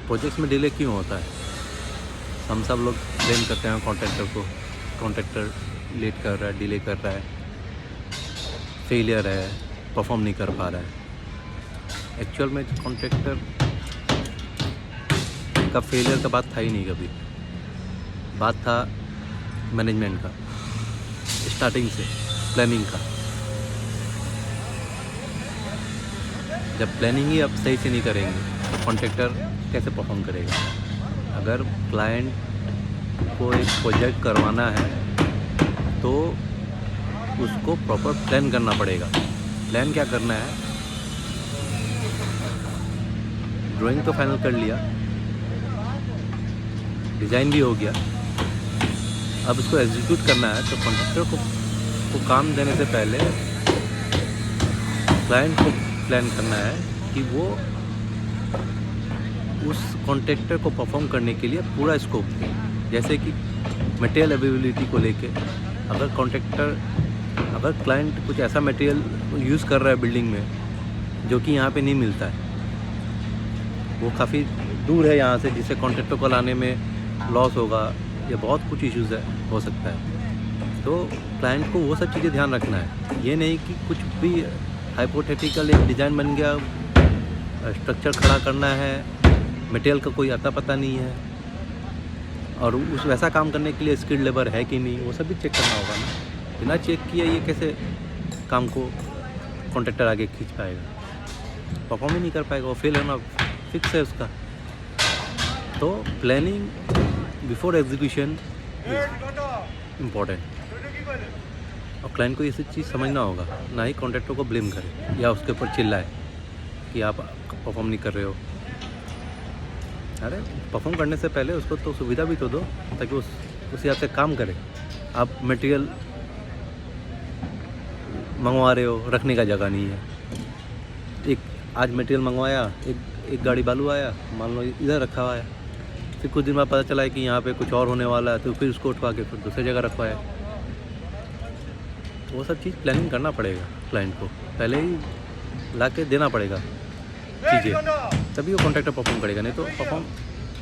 Projects में delay क्यों होता है? हम सब लोग ब्लेम करते हैं कॉन्ट्रैक्टर को, कॉन्ट्रैक्टर लेट कर रहा है, डिले कर रहा है, फेलियर है, परफॉर्म नहीं कर पा रहा है। एक्चुअल में कॉन्ट्रैक्टर का फेलियर का बात था ही नहीं कभी, बात था मैनेजमेंट का, स्टार्टिंग से प्लानिंग का। जब प्लानिंग ही आप सही से नहीं करेंगे तो कॉन्ट्रैक्टर कैसे परफॉर्म करेगा? अगर क्लाइंट को एक प्रोजेक्ट करवाना है तो उसको प्रॉपर प्लान करना पड़ेगा। प्लान क्या करना है? ड्राइंग तो फाइनल कर लिया, डिज़ाइन भी हो गया, अब उसको एग्जीक्यूट करना है। तो कॉन्ट्रैक्टर को काम देने से पहले क्लाइंट को प्लान करना है कि वो उस कॉन्ट्रैक्टर को परफॉर्म करने के लिए पूरा स्कोप दे। जैसे कि मटेरियल अवेलेबिलिटी को लेके, अगर क्लाइंट कुछ ऐसा मटेरियल यूज़ कर रहा है बिल्डिंग में जो कि यहाँ पे नहीं मिलता है, वो काफ़ी दूर है यहाँ से, जिससे कॉन्ट्रैक्टर को लाने में लॉस होगा या बहुत कुछ इश्यूज़ हो सकता है। तो क्लाइंट को वो सब चीज़ें ध्यान रखना है। ये नहीं कि कुछ भी हाइपोथेटिकल एक डिज़ाइन बन गया, स्ट्रक्चर खड़ा करना है, मटेरियल का कोई अता पता नहीं है और उस वैसा काम करने के लिए स्किल्ड लेबर है कि नहीं, वो सब भी चेक करना होगा ना। बिना चेक किए ये कैसे काम को कॉन्ट्रैक्टर आगे खींच पाएगा? परफॉर्म ही नहीं कर पाएगा, वो फेल होना फिक्स है उसका। तो प्लानिंग बिफोर एग्जीक्यूशन इम्पॉर्टेंट, और क्लाइंट को ये सब चीज़ समझना होगा, ना ही कॉन्ट्रैक्टर को ब्लेम करे या उसके ऊपर चिल्लाए कि आप परफॉर्म नहीं कर रहे हो। अरे परफॉर्म करने से पहले उसको तो सुविधा भी तो दो ताकि उस हिसाब से काम करे। आप मटेरियल मंगवा रहे हो, रखने का जगह नहीं है। आज मटेरियल मंगवाया, एक गाड़ी बालू आया, मान लो इधर रखा हुआ है, फिर कुछ दिन बाद पता चला है कि यहाँ पे कुछ और होने वाला है, तो फिर उसको उठवा के फिर दूसरी जगह रखवाया। वो सब चीज़ प्लानिंग करना पड़ेगा, क्लाइंट को पहले ही ला के देना पड़ेगा चीज़ें, तभी वो कॉन्ट्रैक्टर परफॉर्म करेगा। नहीं तो परफॉर्म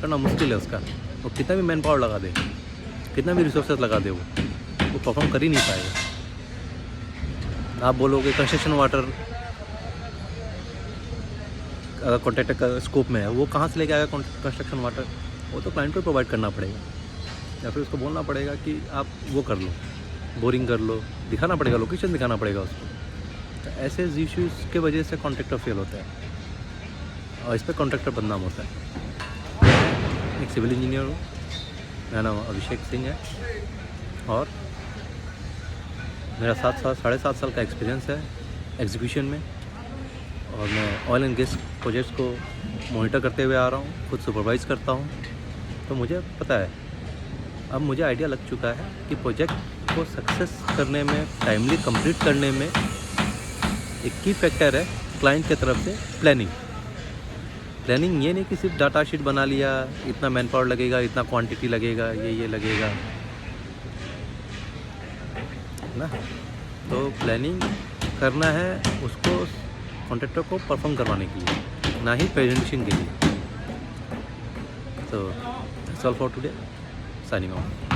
करना मुश्किल है उसका। वो कितना भी मैन पावर लगा दे, कितना भी रिसोर्सेज लगा दे, वो परफॉर्म कर ही नहीं पाएगा। आप बोलोगे कंस्ट्रक्शन वाटर अगर कॉन्ट्रैक्टर का स्कोप में है, वो कहाँ से लेके आएगा कंस्ट्रक्शन वाटर? वो तो क्लाइंट को प्रोवाइड करना पड़ेगा, या फिर उसको बोलना पड़ेगा कि आप वो कर लो, बोरिंग कर लो, दिखाना पड़ेगा, लोकेशन दिखाना पड़ेगा उसको। तो ऐसे इश्यूज़ के वजह से कॉन्ट्रैक्टर फेल होता है और इस पर कॉन्ट्रैक्टर बदनाम होता है। एक सिविल इंजीनियर हूँ, मेरा नाम अभिषेक सिंह है और मेरा 7.5 साल का एक्सपीरियंस है एग्जीक्यूशन में, और मैं ऑयल एंड गैस प्रोजेक्ट्स को मॉनिटर करते हुए आ रहा हूँ, खुद सुपरवाइज़ करता हूँ। तो मुझे पता है, अब मुझे आइडिया लग चुका है कि प्रोजेक्ट को सक्सेस करने में, टाइमली कंप्लीट करने में एक की फैक्टर है क्लाइंट की तरफ से प्लानिंग। प्लानिंग ये नहीं कि सिर्फ डाटा शीट बना लिया, इतना मैन पावर लगेगा, इतना क्वांटिटी लगेगा, ये लगेगा ना। तो प्लानिंग करना है उसको कॉन्ट्रैक्टर को परफॉर्म करवाने के लिए, ना ही प्रेजेंटेशन के लिए। तो that's all for today, signing off.